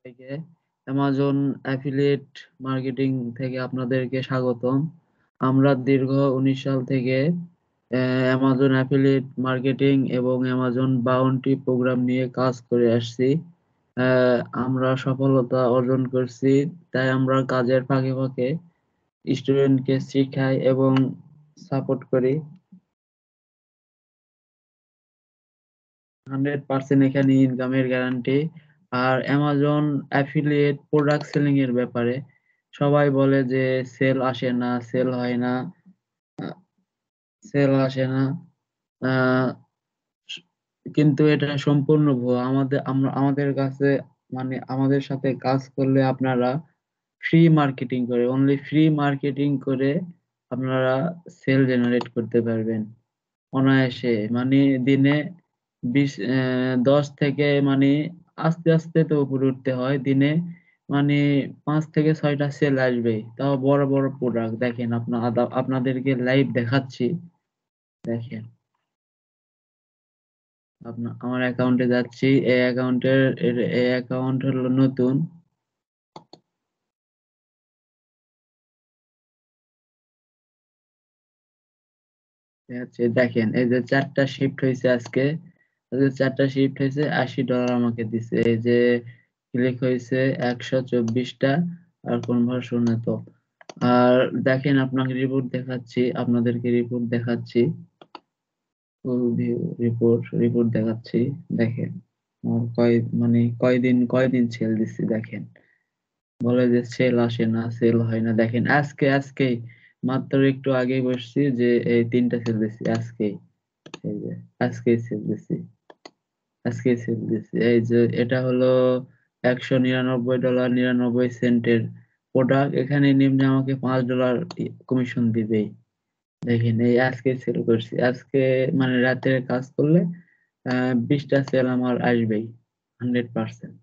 থেকে Amazon affiliate marketing থেকে আপনাদেরকে স্বাগতম। আমরা দীর্ঘ 19 সাল থেকে অ্যামাজন অ্যাফিলিয়েট মার্কেটিং এবং অ্যামাজন বাউন্টি প্রোগ্রাম নিয়ে কাজ করে আসছি। আমরা সফলতা অর্জন করছি, তাই আমরা কাজের ফাঁকে ফাঁকে স্টুডেন্টকে শিখাই এবং সাপোর্ট করি। 100% এখানে ইনকামের গ্যারান্টি। আর অ্যামাজন অ্যাফিলিয়েট প্রোডাক্ট সেলিং এর ব্যাপারে সবাই বলে যে সেল আসে না, সেল হয় না, সেল আসে না। আহ, কিন্তু এটা সম্পূর্ণ ভুয়া। আমাদের কাছে মানে আমাদের সাথে কাজ করলে আপনারা ফ্রি মার্কেটিং করে, অনলি ফ্রি মার্কেটিং করে আপনারা সেল জেনারেট করতে পারবেন অনায়াসে। মানে দিনে 10 থেকে মানে আস্তে আস্তে তো উপরে উঠতে হয়। দিনে মানে 5 থেকে 6টা সেল আসবে, তাও বড় বড় প্রোডাক্ট। দেখেন আপনাদেরকে লাইভ দেখাচ্ছি। দেখেন, আমার অ্যাকাউন্টে যাচ্ছি। এই অ্যাকাউন্ট হলো নতুন। দেখেন, এই যে 4টা শিফট হয়েছে আজকে। এই যে 4টা শিফট হয়েছে, $80 আমাকে দিছে। এই যে ক্লিক হয়েছে 124টা, আর কনভার্সন এত। আর দেখেন, আপনাকে রিপোর্ট দেখাচ্ছি, আপনাদেরকে রিপোর্ট দেখাচ্ছি। রিপোর্ট দেখাচ্ছি। দেখেন আমার কয়দিন সেল দিচ্ছি। দেখেন, বলে যে সেল আসে না, সেল হয় না। দেখেন আজকে মাত্র একটু আগেই বসছি যে এই 3টা সেল দিচ্ছি আজকে। এই যে আজকেই সেল দিচ্ছি, আজকেই সেল দিচ্ছি। এই যে এটা হলো $199.99 প্রোডাক্ট। এখানে নিম্নে আমাকে $5 কমিশন দিবেই। দেখেন, এই আজকে সেল করছি। আজকে মানে রাতে কাজ করলে 20টা সেল আমার আসবেই 100%।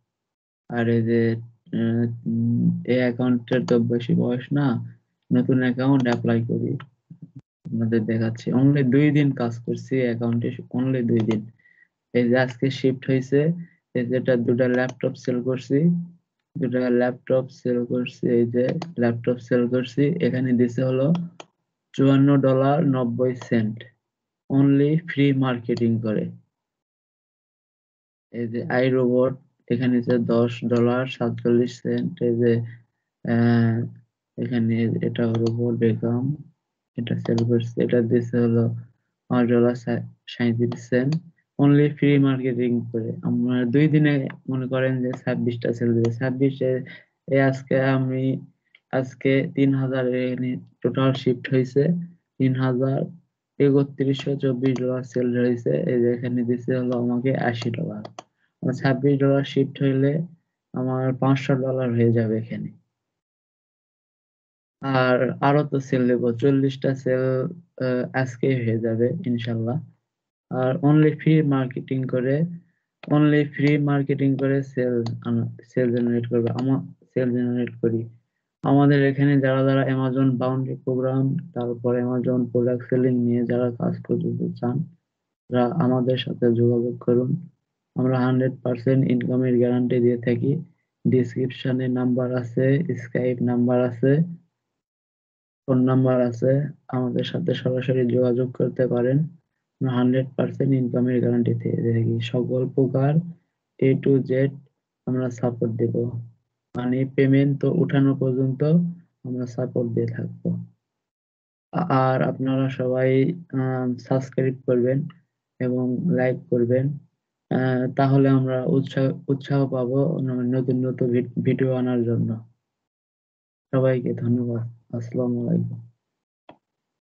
আর এই যে এই অ্যাকাউন্টের তো বেশি বয়স না, নতুন অ্যাকাউন্ট অ্যাপ্লাই করি। আপনাদের দেখাচ্ছি, অনলি 2 দিন কাজ করছি অ্যাকাউন্টে, অনলি 2 দিন। এই যে আজকে শিফট হয়েছে, এই যে এটা 2টা ল্যাপটপ সেল করছি, 2টা ল্যাপটপ সেল করছি। এই যে ল্যাপটপ সেল করছি, এখানে দিছে হলো $54.90 অনলি ফ্রি মার্কেটিং করে। এই যে আই রোবট, এখানে যে $10.47। এই যে আহ, এখানে এটা রোবট বেগম, এটা সেল করছে, এটা দিছে হলো $5.37 অনলি ফ্রি মার্কেটিং করে। আমরা 2 দিনে মনে করেন যে 26টা সেল দিবে। 26 আজকে 3,000 টোটাল শিফট হয়েছে। 3,031.24 সেল হয়েছে। এই যে এখানে দিছে হলো আমাকে $80। $26 শিফট হইলে আমার $500 হয়ে যাবে এখানে। আর আরো তো সেল দেবো, 40টা সেল আজকে হয়ে যাবে ইনশাল্লাহ। আর অনলি ফ্রি মার্কেটিং করে সেল জেনারেট করবে। সেল জেনারেট করি। আমাদের এখানে যারা যারা অ্যামাজন বাউন্ডারি প্রোগ্রাম, তারপর অ্যামাজন প্রোডাক্ট সেলিং নিয়ে যারা কাজ করতে চান, তারা আমাদের সাথে যোগাযোগ করুন। আমরা 100% ইনকামের গ্যারান্টি দিয়ে থাকি। ডিসক্রিপশনে নাম্বার আছে, স্কাইপ নাম্বার আছে, ফোন নাম্বার আছে। আমাদের সাথে সরাসরি যোগাযোগ করতে পারেন। 100% ইনকামের গ্যারান্টি দিয়ে থাকি। সকল প্রকার A to Z আমরা সাপোর্ট দেব। মানে পেমেন্ট তো উঠানো পর্যন্ত আমরা সাপোর্ট দিয়ে থাকবো। আর আপনারা সবাই সাবস্ক্রাইব করবেন এবং লাইক করবেন। তাহলে আমরা উৎসাহ পাবো নতুন নতুন ভিডিও আনার জন্য। সবাইকে ধন্যবাদ। আসসালামু আলাইকুম।